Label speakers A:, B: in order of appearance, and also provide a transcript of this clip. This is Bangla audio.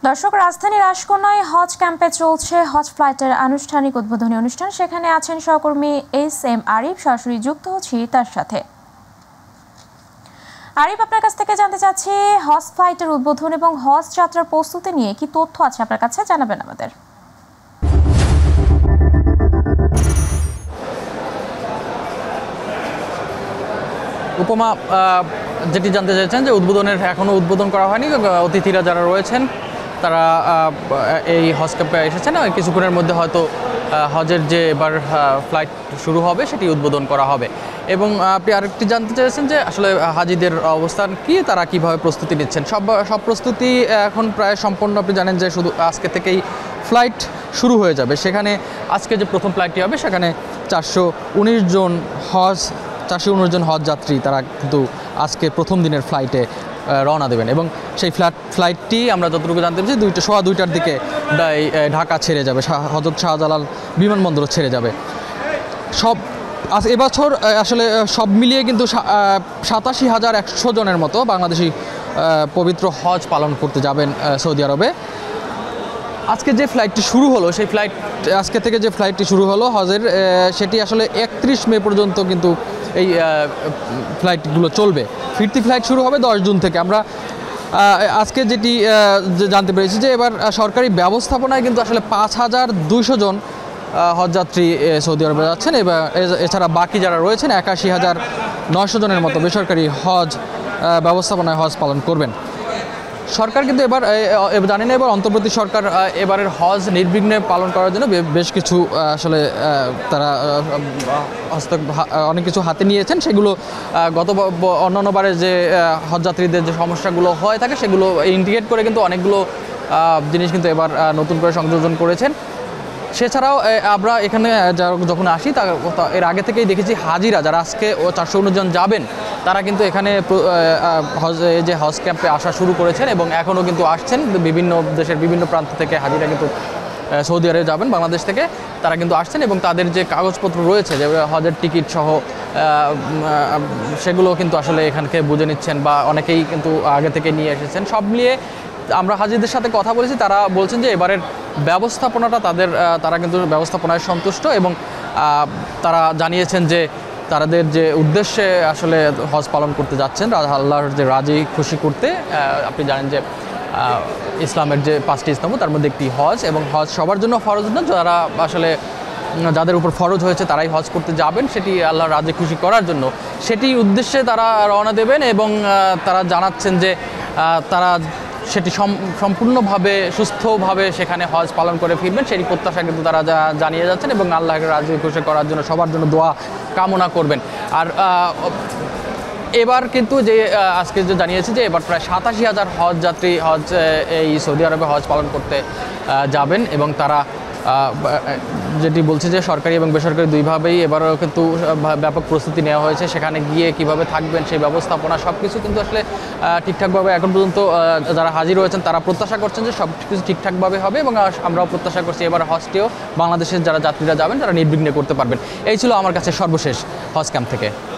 A: দর্শক, রাজধানীর আশকোনায় হজ ক্যাম্পে চলছে হজ ফ্লাইটের আনুষ্ঠানিক উদ্বোধনী অনুষ্ঠান। সেখানে আছেন সহকর্মী এস.এম. আরিফ। সরাসরি যুক্ত হচ্ছি তার সাথে। আরিফ, আপনার কাছ থেকে জানতে চাচ্ছি হজ ফ্লাইটের উদ্বোধন এবং হজ যাত্রার প্রস্তুতি নিয়ে কি তথ্য আছে আপনার কাছে, জানাবেন আমাদের।
B: উপমা, যেটি জানতে চাইছেন যে এখনও উদ্বোধন করা হয়নি। অতিথিরা যারা রয়েছেন তারা এই হজ ক্যাম্পে এসেছেন। কিছুক্ষণের মধ্যে হয়তো হজের যে এবার ফ্লাইট শুরু হবে সেটি উদ্বোধন করা হবে। এবং আপনি আরেকটি জানতে চেয়েছেন যে আসলে হাজিদের অবস্থান কি, তারা কিভাবে প্রস্তুতি নিচ্ছেন। সব প্রস্তুতি এখন প্রায় সম্পন্ন। আপনি জানেন যে শুধু আজকে থেকেই ফ্লাইট শুরু হয়ে যাবে। সেখানে আজকে যে প্রথম ফ্লাইটটি হবে সেখানে 419 জন হজ যাত্রী তারা কিন্তু আজকে প্রথম দিনের ফ্লাইটে রওনা দেবেন। এবং সেই ফ্লাইটটি আমরা যতটুকু জানতে পেরেছি সোয়া 2টার দিকে ঢাকা ছেড়ে যাবে, হযরত শাহজালাল বিমানবন্দর ছেড়ে যাবে। এবছর আসলে সব মিলিয়ে কিন্তু 87,100 জনের মতো বাংলাদেশি পবিত্র হজ পালন করতে যাবেন সৌদি আরবে। আজকে যে ফ্লাইটটি শুরু হলো আজকে থেকে যে ফ্লাইটটি শুরু হলো হজের, সেটি আসলে 31 মে পর্যন্ত কিন্তু এই ফ্লাইটগুলো চলবে। ফিরতি ফ্লাইট শুরু হবে 10 জুন থেকে। আমরা আজকে যেটি জানতে পেরেছি যে এবার সরকারি ব্যবস্থাপনায় কিন্তু আসলে 5,200 জন হজযাত্রী সৌদি আরবে যাচ্ছেন। এছাড়া বাকি যারা রয়েছেন 81,900 জনের মতো বেসরকারি হজ ব্যবস্থাপনায় হজ পালন করবেন। সরকার কিন্তু এবার জানেন, এবার অন্তর্বর্তী সরকার এবারের হজ নির্বিঘ্নে পালন করার জন্য বেশ কিছু আসলে তারা অনেক কিছু হাতে নিয়েছেন। সেগুলো অন্যান্যবারে যে হজযাত্রীদের যে সমস্যাগুলো হয়ে থাকে সেগুলো ইন্টিগ্রেট করে কিন্তু অনেকগুলো জিনিস কিন্তু এবার নতুন করে সংযোজন করেছেন। সেছাড়াও আমরা এখানে যখন আসি এর আগে থেকেই দেখেছি হাজিরা যারা আজকে 419 জন যাবেন তারা কিন্তু এখানে যে হজ ক্যাম্পে আসা শুরু করেছেন এবং এখনও কিন্তু আসছেন। বিভিন্ন দেশের বিভিন্ন প্রান্ত থেকে হাজিরা কিন্তু সৌদি আরবে যাবেন বাংলাদেশ থেকে, তারা কিন্তু আসছেন এবং তাদের যে কাগজপত্র রয়েছে যে হজের টিকিট সহ সেগুলো কিন্তু আসলে এখানকে বুঝে নিচ্ছেন বা অনেকেই কিন্তু আগে থেকে নিয়ে এসেছেন। সব মিলিয়ে আমরা হাজিদের সাথে কথা বলেছি, তারা বলছেন যে এবারের ব্যবস্থাপনাটা তারা কিন্তু ব্যবস্থাপনায় সন্তুষ্ট এবং তারা জানিয়েছেন যে তাদের যে উদ্দেশ্যে আসলে হজ পালন করতে যাচ্ছেন আল্লাহর যে রাজি খুশি করতে। আপনি জানেন যে ইসলামের যে 5টি স্তম্ভ তার মধ্যে একটি হজ, এবং হজ সবার জন্য ফরজ না। যাদের উপর ফরজ হয়েছে তারাই হজ করতে যাবেন, সেটি আল্লাহর রাজি খুশি করার জন্য সেটি উদ্দেশ্যে তারা রওনা দেবেন। এবং তারা জানাচ্ছেন যে তারা সেটি সম্পূর্ণভাবে সুস্থভাবে সেখানে হজ পালন করে ফিরবেন, সেটি প্রত্যাশা কিন্তু তারা জানিয়ে যাচ্ছেন এবং আল্লাহকে রাজি খুশি করার জন্য সবার জন্য দোয়া কামনা করবেন। আর এবার কিন্তু যে আজকে যে জানিয়েছে যে এবার প্রায় 87,000 হজ যাত্রী এই সৌদি আরবে হজ পালন করতে যাবেন। এবং তারা যেটি বলছে যে সরকারি এবং বেসরকারি দুইভাবেই এবারও কিন্তু ব্যাপক প্রস্তুতি নেওয়া হয়েছে। সেখানে গিয়ে কিভাবে থাকবেন সেই ব্যবস্থাপনা সব কিছু কিন্তু আসলে ঠিকঠাকভাবে এখন পর্যন্ত যারা হাজির রয়েছেন তারা প্রত্যাশা করছেন যে সব কিছু ঠিকঠাকভাবে হবে। এবং আমরাও প্রত্যাশা করছি এবার হজটিও বাংলাদেশের যারা যাত্রীরা যাবেন তারা নির্বিঘ্নে করতে পারবেন। এই ছিল আমার কাছে সর্বশেষ হজ ক্যাম্প থেকে।